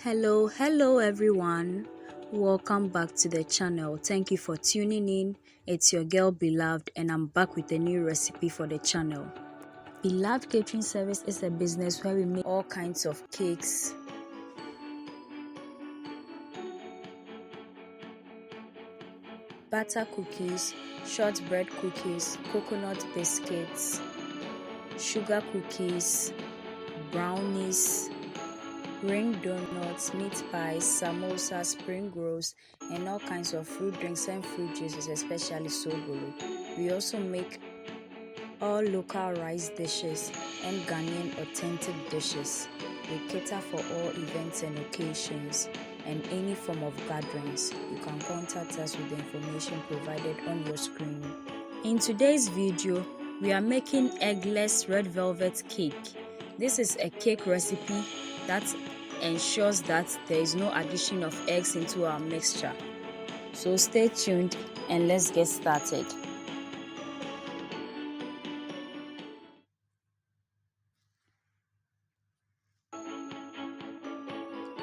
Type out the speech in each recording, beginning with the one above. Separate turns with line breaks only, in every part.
Hello everyone. Welcome back to the channel. Thank you for tuning in. It's your girl Beloved and I'm back with a new recipe for the channel. Beloved Catering Service is a business where we make all kinds of cakes, butter cookies, shortbread cookies, coconut biscuits, sugar cookies, brownies, ring donuts, meat pies, samosas, spring rolls, and all kinds of fruit drinks and fruit juices, especially sobolo. We also make all local rice dishes and Ghanaian authentic dishes. We cater for all events and occasions and any form of gatherings. You can contact us with the information provided on your screen. In today's video, we are making Eggless Red Velvet Cake. This is a cake recipe that ensures that there is no addition of eggs into our mixture. So stay tuned and let's get started.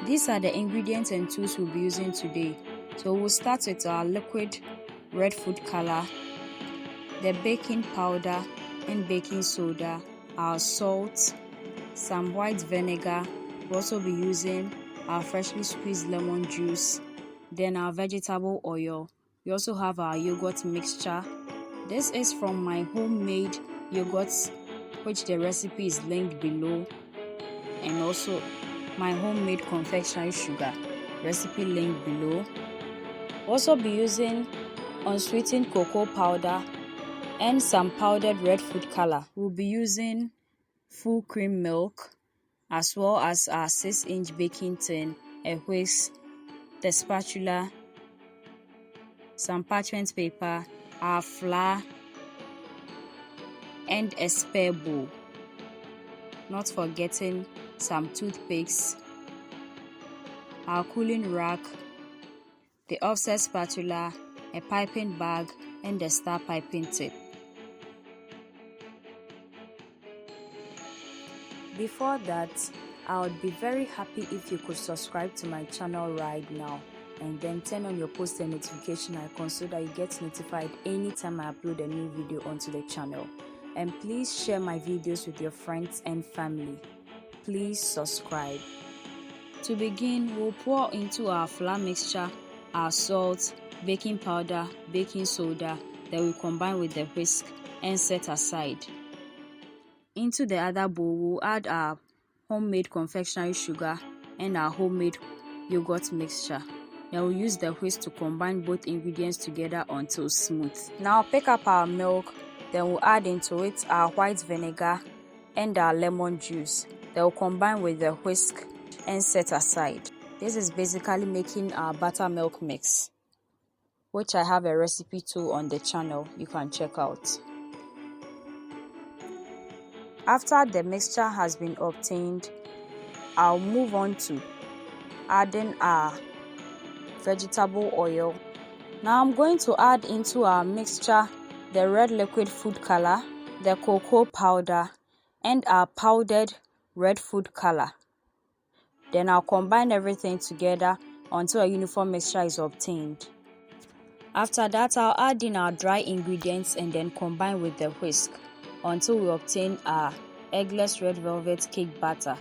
These are the ingredients and tools we'll be using today. So we'll start with our liquid red food color, the baking powder and baking soda, our salt, some white vinegar. We'll also be using our freshly squeezed lemon juice, then our vegetable oil. We also have our yogurt mixture. This is from my homemade yogurts, which the recipe is linked below, and also my homemade confectionery sugar, recipe linked below. Also be using unsweetened cocoa powder and some powdered red food color. We'll be using full cream milk, as well as our 6-inch baking tin, a whisk, the spatula, some parchment paper, our flour, and a spare bowl. Not forgetting some toothpicks, our cooling rack, the offset spatula, a piping bag, and the star piping tip. Before that, I would be very happy if you could subscribe to my channel right now and then turn on your post and notification icon so that you get notified anytime I upload a new video onto the channel. And please share my videos with your friends and family. Please subscribe. To begin, we'll pour into our flour mixture our salt, baking powder, baking soda that we combine with the whisk and set aside. Into the other bowl, we'll add our homemade confectionery sugar and our homemade yogurt mixture. Then we'll use the whisk to combine both ingredients together until smooth. Now pick up our milk, then we'll add into it our white vinegar and our lemon juice. Then we'll combine with the whisk and set aside. This is basically making our buttermilk mix, which I have a recipe too on the channel you can check out. After the mixture has been obtained, I'll move on to adding our vegetable oil. Now I'm going to add into our mixture the red liquid food color, the cocoa powder, and our powdered red food color. Then I'll combine everything together until a uniform mixture is obtained. After that, I'll add in our dry ingredients and then combine with the whisk until we obtain our Eggless Red Velvet Cake batter.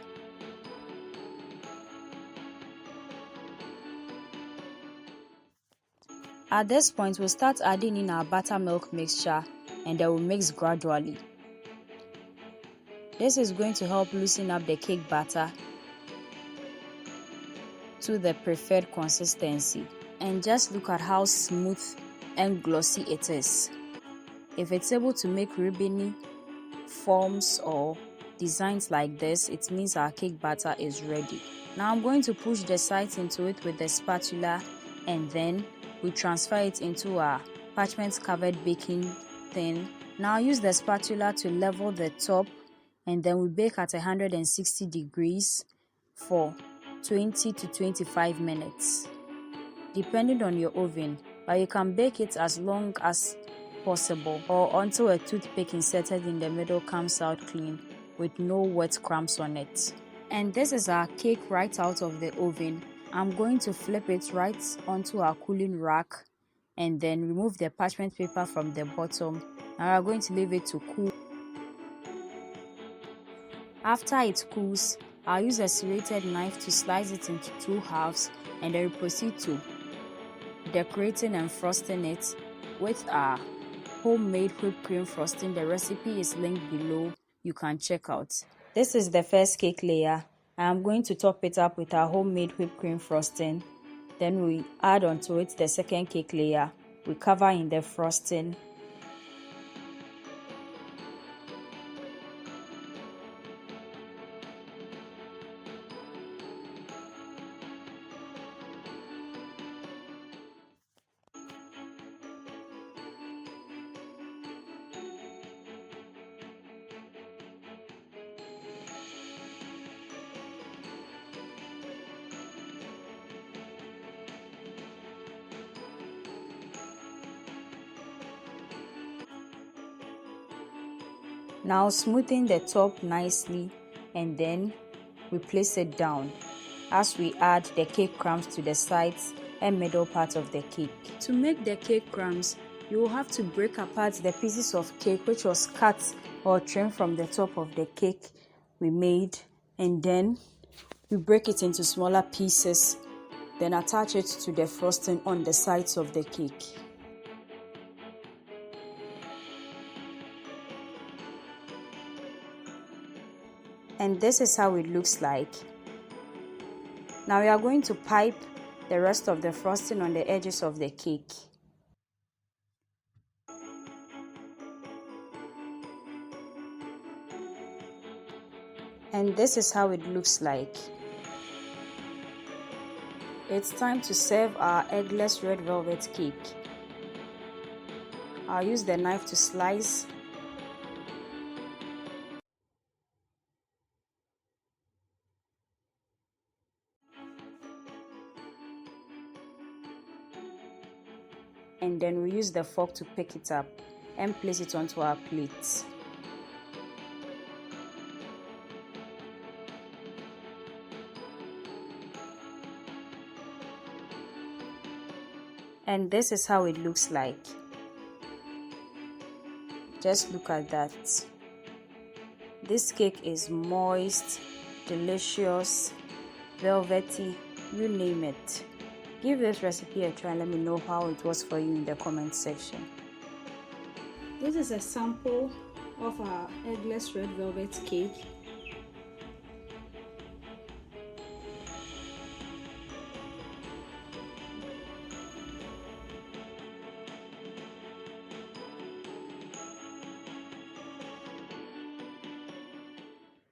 At this point, we'll start adding in our buttermilk mixture and then we'll mix gradually. This is going to help loosen up the cake batter to the preferred consistency. And just look at how smooth and glossy it is. If it's able to make ribbony forms or designs like this, it means our cake batter is ready. Now I'm going to push the sides into it with the spatula and then we transfer it into our parchment covered baking tin. Now use the spatula to level the top and then we bake at 160 degrees for 20 to 25 minutes, depending on your oven, but you can bake it as long as possible or until a toothpick inserted in the middle comes out clean with no wet crumbs on it. And this is our cake right out of the oven. I'm going to flip it right onto our cooling rack and then remove the parchment paper from the bottom. Now we're going to leave it to cool. After it cools, I'll use a serrated knife to slice it into 2 halves and then proceed to decorating and frosting it with our homemade whipped cream frosting. The recipe is linked below, you can check out. This is the first cake layer. I'm going to top it up with our homemade whipped cream frosting. Then we add onto it the second cake layer. We cover in the frosting. Now smoothing the top nicely and then we place it down as we add the cake crumbs to the sides and middle part of the cake. To make the cake crumbs, you will have to break apart the pieces of cake which was cut or trimmed from the top of the cake we made, and then we break it into smaller pieces, then attach it to the frosting on the sides of the cake. And this is how it looks like. Now we are going to pipe the rest of the frosting on the edges of the cake. And this is how it looks like. It's time to serve our eggless red velvet cake. I'll use the knife to slice. And then we use the fork to pick it up and place it onto our plates. And this is how it looks like. Just look at that. This cake is moist, delicious, velvety, you name it. Give this recipe a try and let me know how it was for you in the comment section. This is a sample of our eggless red velvet cake.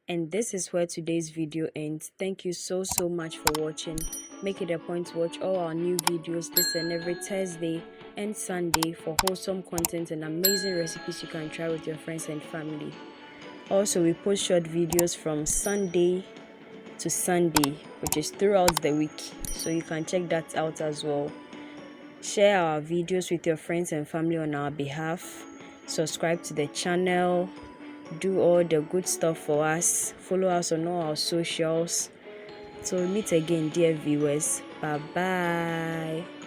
And this is where today's video ends. Thank you so much for watching. Make it a point to watch all our new videos this and every Thursday and Sunday for wholesome content and amazing recipes you can try with your friends and family. Also, we post short videos from Sunday to Sunday, which is throughout the week, so you can check that out as well. Share our videos with your friends and family on our behalf. Subscribe to the channel. Do all the good stuff for us. Follow us on all our socials. So we'll meet again, dear viewers. Bye bye.